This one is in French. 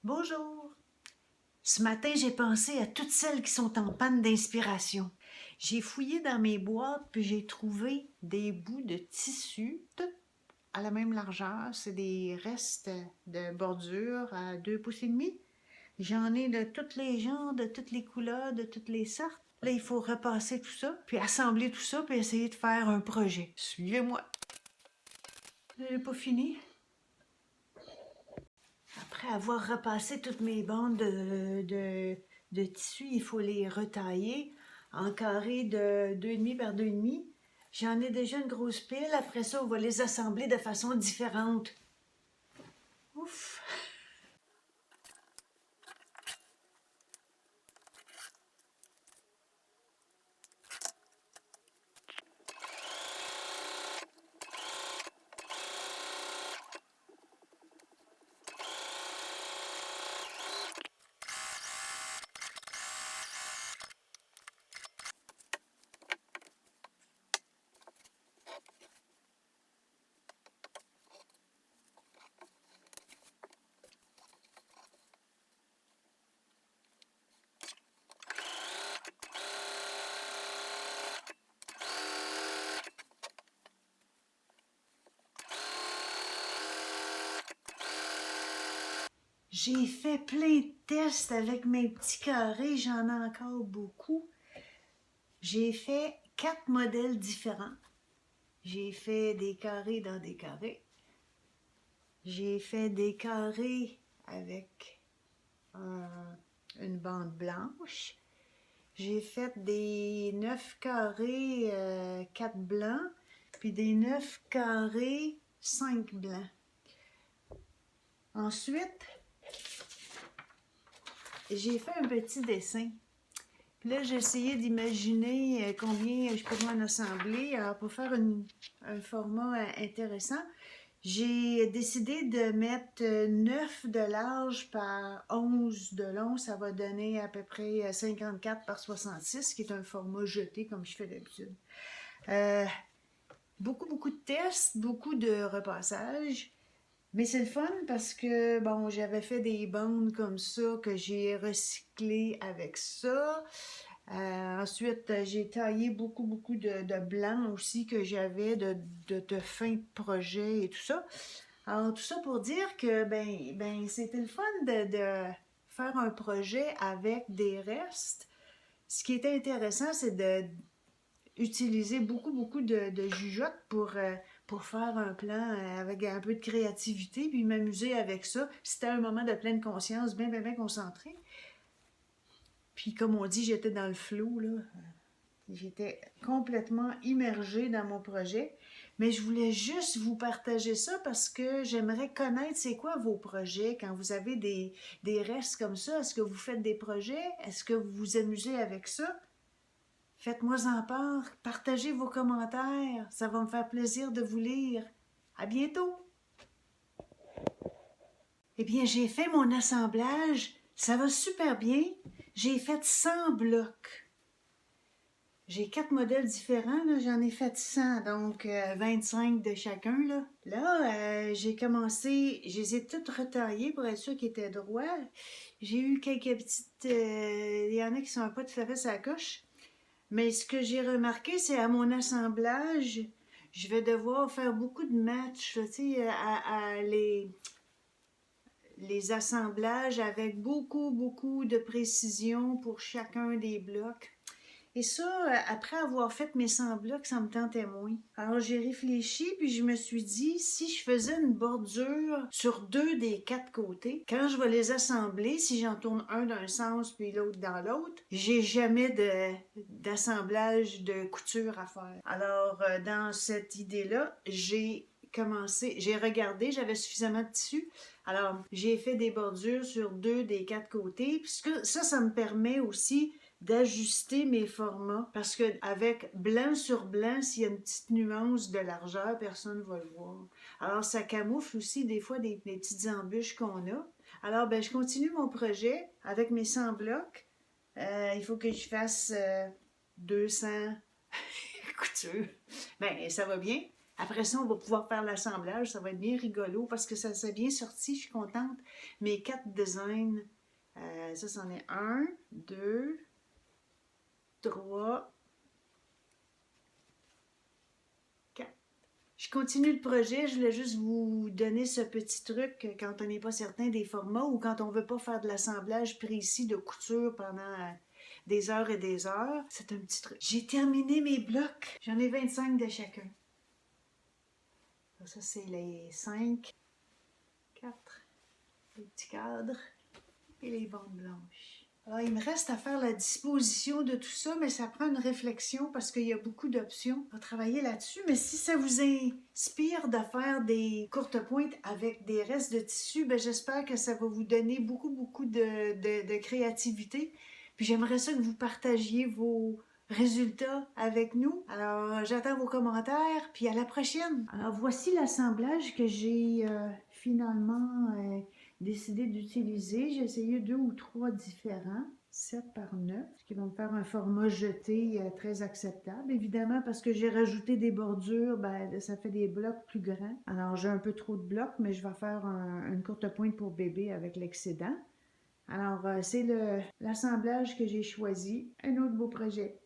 Bonjour! Ce matin, j'ai pensé à toutes celles qui sont en panne d'inspiration. J'ai fouillé dans mes boîtes puis j'ai trouvé des bouts de tissu, tout à la même largeur. C'est des restes de bordure à 2 pouces et demi. J'en ai de tous les genres, de toutes les couleurs, de toutes les sortes. Là, il faut repasser tout ça, puis assembler tout ça, puis essayer de faire un projet. Suivez-moi. J'ai pas fini. Après avoir repassé toutes mes bandes de tissu, il faut les retailler en carrés de 2,5 par 2,5. J'en ai déjà une grosse pile. Après ça, on va les assembler de façon différente. Ouf! J'ai fait plein de tests avec mes petits carrés, j'en ai encore beaucoup. J'ai fait 4 modèles différents. J'ai fait des carrés dans des carrés. J'ai fait des carrés avec une bande blanche. J'ai fait des 9 carrés, 4 blancs, puis des 9 carrés, 5 blancs. Ensuite, j'ai fait un petit dessin. Puis là, j'ai essayé d'imaginer combien je pourrais en assembler. Alors, pour faire un format intéressant, j'ai décidé de mettre 9 de large par 11 de long. Ça va donner à peu près 54 par 66, qui est un format jeté comme je fais d'habitude. Beaucoup de tests, beaucoup de repassages. Mais c'est le fun parce que, bon, j'avais fait des bandes comme ça que j'ai recyclées avec ça. Ensuite, j'ai taillé beaucoup de blanc aussi que j'avais de fin de projet et tout ça. Alors, tout ça pour dire que, c'était le fun de faire un projet avec des restes. Ce qui était intéressant, c'est d'utiliser beaucoup de jugeote pour faire un plan avec un peu de créativité, puis m'amuser avec ça. C'était un moment de pleine conscience, bien concentré. Puis comme on dit, j'étais dans le flow, là. J'étais complètement immergée dans mon projet. Mais je voulais juste vous partager ça parce que j'aimerais connaître c'est quoi vos projets quand vous avez des restes comme ça. Est-ce que vous faites des projets? Est-ce que vous vous amusez avec ça? Faites-moi en part. Partagez vos commentaires. Ça va me faire plaisir de vous lire. À bientôt! Eh bien, j'ai fait mon assemblage. Ça va super bien. J'ai fait 100 blocs. J'ai 4 modèles différents, là. J'en ai fait 100, donc 25 de chacun. Là, j'ai commencé, je les ai toutes retaillées pour être sûr qu'ils étaient droits. J'ai eu quelques petites... Il y en a qui sont pas tout à fait sa coche. Mais ce que j'ai remarqué, c'est à mon assemblage, je vais devoir faire beaucoup de matchs, tu sais, à les assemblages avec beaucoup de précision pour chacun des blocs. Et ça, après avoir fait mes 100 blocs, ça me tentait moins. Alors j'ai réfléchi, puis je me suis dit, si je faisais une bordure sur 2 des 4 côtés, quand je vais les assembler, si j'en tourne un d'un sens puis l'autre dans l'autre, j'ai jamais d'assemblage de couture à faire. Alors, dans cette idée-là, j'ai regardé, j'avais suffisamment de tissu. Alors, j'ai fait des bordures sur 2 des 4 côtés, puisque ça me permet aussi d'ajuster mes formats parce que avec blanc sur blanc, s'il y a une petite nuance de largeur, personne ne va le voir. Alors ça camoufle aussi des fois des petites embûches qu'on a. Alors je continue mon projet avec mes 100 blocs. Il faut que je fasse 200 coutures. Ça va bien. Après ça, on va pouvoir faire l'assemblage. Ça va être bien rigolo parce que ça s'est bien sorti. Je suis contente. Mes 4 designs, ça, c'en est 1, 2, 3, 4. Je continue le projet. Je voulais juste vous donner ce petit truc quand on n'est pas certain des formats ou quand on ne veut pas faire de l'assemblage précis de couture pendant des heures et des heures. C'est un petit truc. J'ai terminé mes blocs. J'en ai 25 de chacun. Ça, c'est les 5, 4, les petits cadres et les bandes blanches. Alors, il me reste à faire la disposition de tout ça, mais ça prend une réflexion parce qu'il y a beaucoup d'options. On va travailler là-dessus, mais si ça vous inspire de faire des courtes pointes avec des restes de tissu, ben j'espère que ça va vous donner beaucoup de créativité. Puis j'aimerais ça que vous partagiez vos résultats avec nous. Alors, j'attends vos commentaires, puis à la prochaine. Alors, voici l'assemblage que j'ai finalement décidé d'utiliser. J'ai essayé 2 ou 3 différents, 7 par 9, ce qui va me faire un format jeté très acceptable. Évidemment, parce que j'ai rajouté des bordures, ben, ça fait des blocs plus grands. Alors, j'ai un peu trop de blocs, mais je vais faire une courte pointe pour bébé avec l'excédent. Alors, c'est l'assemblage que j'ai choisi. Un autre beau projet.